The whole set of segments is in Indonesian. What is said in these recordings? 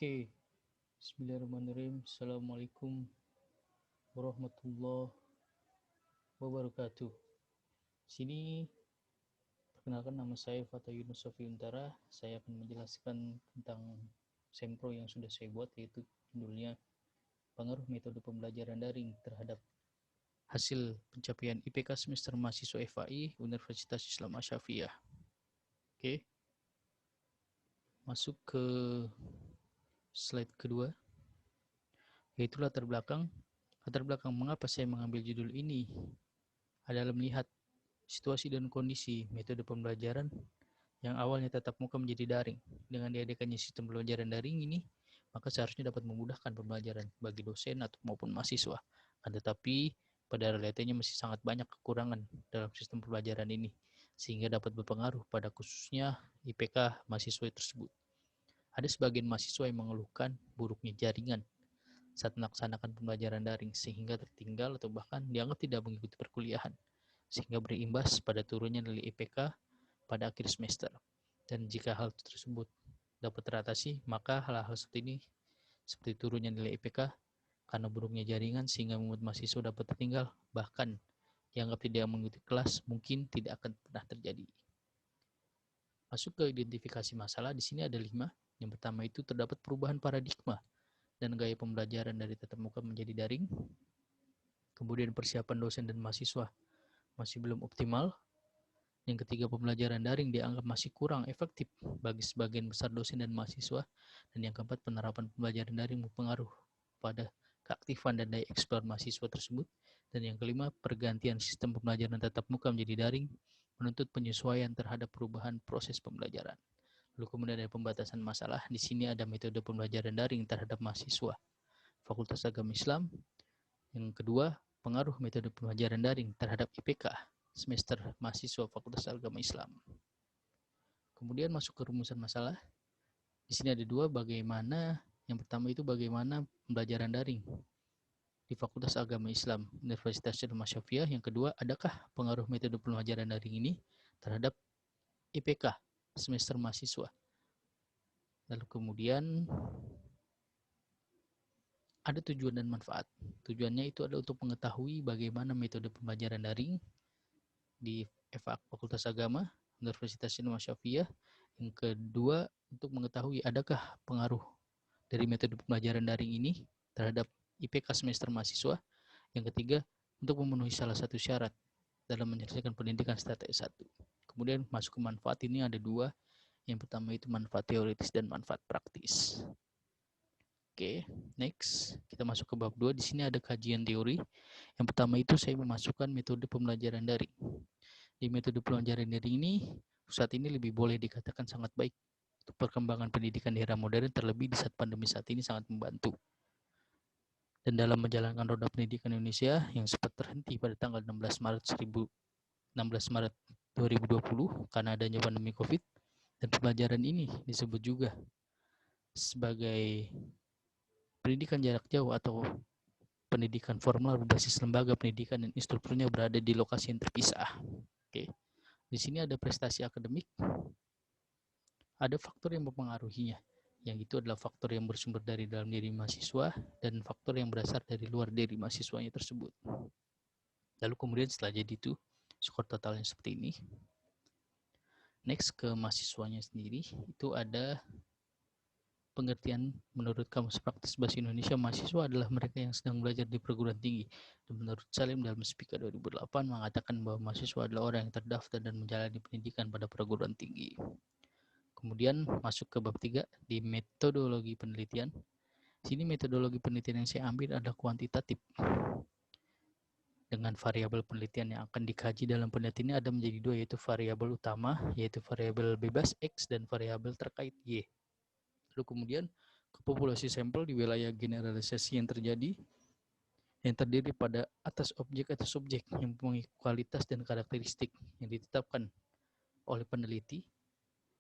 Oke, Bismillahirrahmanirrahim. Assalamualaikum warahmatullahi wabarakatuh. Sini perkenalkan, nama saya Fatah Yunus Sofi Untara. Saya akan menjelaskan tentang sempro yang sudah saya buat, yaitu judulnya pengaruh metode pembelajaran daring terhadap hasil pencapaian IPK semester mahasiswa FAI Universitas Islam Asy-Syafi'iyah. Oke, masuk ke slide kedua, yaitu latar belakang mengapa saya mengambil judul ini adalah melihat situasi dan kondisi metode pembelajaran yang awalnya tatap muka menjadi daring. Dengan diadakannya sistem pembelajaran daring ini, maka seharusnya dapat memudahkan pembelajaran bagi dosen atau maupun mahasiswa. Tetapi pada realitanya masih sangat banyak kekurangan dalam sistem pembelajaran ini, sehingga dapat berpengaruh pada khususnya IPK mahasiswa tersebut. Ada sebagian mahasiswa yang mengeluhkan buruknya jaringan saat melaksanakan pembelajaran daring, sehingga tertinggal atau bahkan dianggap tidak mengikuti perkuliahan, sehingga berimbas pada turunnya nilai IPK pada akhir semester. Dan jika hal tersebut dapat teratasi, maka hal-hal seperti ini, seperti turunnya nilai IPK karena buruknya jaringan, sehingga membuat mahasiswa dapat tertinggal, bahkan dianggap tidak mengikuti kelas, mungkin tidak akan pernah terjadi. Masuk ke identifikasi masalah, di sini ada 5. Yang pertama itu terdapat perubahan paradigma dan gaya pembelajaran dari tatap muka menjadi daring. Kemudian persiapan dosen dan mahasiswa masih belum optimal. Yang ketiga, pembelajaran daring dianggap masih kurang efektif bagi sebagian besar dosen dan mahasiswa. Dan yang keempat, penerapan pembelajaran daring berpengaruh pada keaktifan dan daya eksplor mahasiswa tersebut. Dan yang kelima, pergantian sistem pembelajaran tatap muka menjadi daring menuntut penyesuaian terhadap perubahan proses pembelajaran. Lalu kemudian ada pembatasan masalah. Di sini ada metode pembelajaran daring terhadap mahasiswa Fakultas Agama Islam. Yang kedua, pengaruh metode pembelajaran daring terhadap IPK semester mahasiswa Fakultas Agama Islam. Kemudian masuk ke rumusan masalah. Di sini ada 2, bagaimana yang pertama itu bagaimana pembelajaran daring di Fakultas Agama Islam Universitas Islam Asy-Syafi'iyah. Yang kedua, adakah pengaruh metode pembelajaran daring ini terhadap IPK semester mahasiswa. Lalu kemudian ada tujuan dan manfaat. Tujuannya itu adalah untuk mengetahui bagaimana metode pembelajaran daring di Fakultas Agama Universitas Islam Asy-Syafi'iyah. Yang kedua, untuk mengetahui adakah pengaruh dari metode pembelajaran daring ini terhadap IPK semester mahasiswa. Yang ketiga, untuk memenuhi salah satu syarat dalam menyelesaikan pendidikan strata S1. Kemudian masuk ke manfaat, ini ada 2. Yang pertama itu manfaat teoritis dan manfaat praktis. Oke, next kita masuk ke bab 2. Di sini ada kajian teori. Yang pertama itu saya memasukkan metode pembelajaran daring. Di metode pembelajaran daring ini saat ini lebih boleh dikatakan sangat baik untuk perkembangan pendidikan di era modern, terlebih di saat pandemi saat ini sangat membantu. Dan dalam menjalankan roda pendidikan Indonesia yang sempat terhenti pada tanggal 16 Maret 2020 karena adanya pandemi Covid, dan pembelajaran ini disebut juga sebagai pendidikan jarak jauh atau pendidikan formal berbasis lembaga pendidikan dan instrukturnya berada di lokasi yang terpisah. Oke. Di sini ada prestasi akademik, ada faktor yang mempengaruhinya, yang itu adalah faktor yang bersumber dari dalam diri mahasiswa dan faktor yang berasal dari luar diri mahasiswanya tersebut. Lalu kemudian setelah jadi itu, skor totalnya seperti ini. Next ke mahasiswanya sendiri, itu ada pengertian menurut Kamus Praktis Bahasa Indonesia, mahasiswa adalah mereka yang sedang belajar di perguruan tinggi. Dan menurut Salim dalam Spika 2008 mengatakan bahwa mahasiswa adalah orang yang terdaftar dan menjalani pendidikan pada perguruan tinggi. Kemudian masuk ke bab 3 di metodologi penelitian. Sini metodologi penelitian yang saya ambil adalah kuantitatif. Dengan variabel penelitian yang akan dikaji dalam penelitian ini ada menjadi 2, yaitu variabel utama, yaitu variabel bebas X, dan variabel terkait Y. Lalu kemudian ke populasi sampel di wilayah generalisasi yang terjadi, yang terdiri pada atas objek atau subjek yang mempunyai kualitas dan karakteristik yang ditetapkan oleh peneliti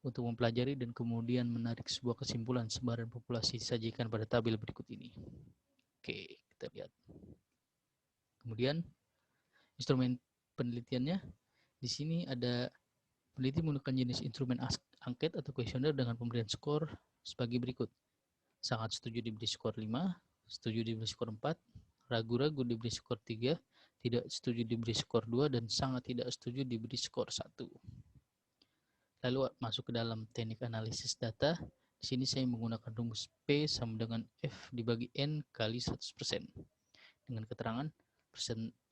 untuk mempelajari dan kemudian menarik sebuah kesimpulan. Sebaran populasi disajikan pada tabel berikut ini. Oke, kita lihat. Kemudian instrumen penelitiannya, di sini ada peneliti menggunakan jenis instrumen angket atau kuesioner dengan pemberian skor sebagai berikut. sangat setuju diberi skor 5, setuju diberi skor 4, ragu-ragu diberi skor 3, tidak setuju diberi skor 2, dan sangat tidak setuju diberi skor 1. Lalu masuk ke dalam teknik analisis data. Di sini saya menggunakan rumus P sama dengan F dibagi N kali 100%. Dengan keterangan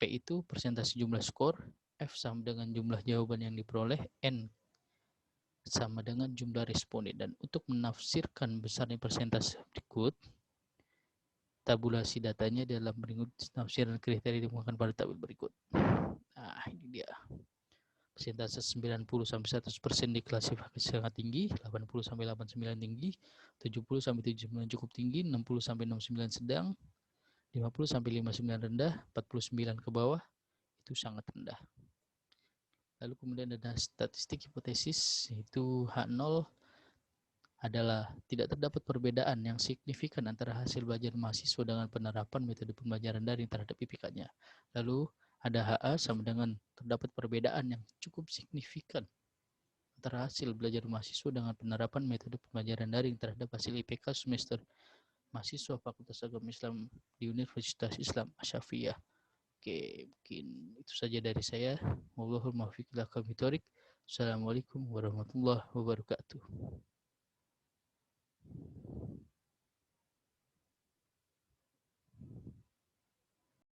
P itu persentase jumlah skor, F sama dengan jumlah jawaban yang diperoleh, N sama dengan jumlah responden. Dan untuk menafsirkan besarnya persentase berikut, tabulasi datanya dalam berikut penafsiran kriteria ditemukan pada tabel berikut. Nah, ini dia. Persentase 90-100% diklasifikasi sangat tinggi, 80-89 tinggi, 70-79 cukup tinggi, 60-69 sedang, 50-59 rendah, 49 ke bawah, itu sangat rendah. Lalu kemudian ada statistik hipotesis, yaitu H0 adalah tidak terdapat perbedaan yang signifikan antara hasil belajar mahasiswa dengan penerapan metode pembelajaran daring terhadap IPK-nya. Lalu ada HA sama dengan terdapat perbedaan yang cukup signifikan antara hasil belajar mahasiswa dengan penerapan metode pembelajaran daring terhadap hasil IPK semester mahasiswa Fakultas Agama Islam di Universitas Islam Asy-Syafi'iyah. Oke, mungkin itu saja dari saya. Wallahul muwaffiq ila aqwamit thoriq. Assalamualaikum warahmatullahi wabarakatuh.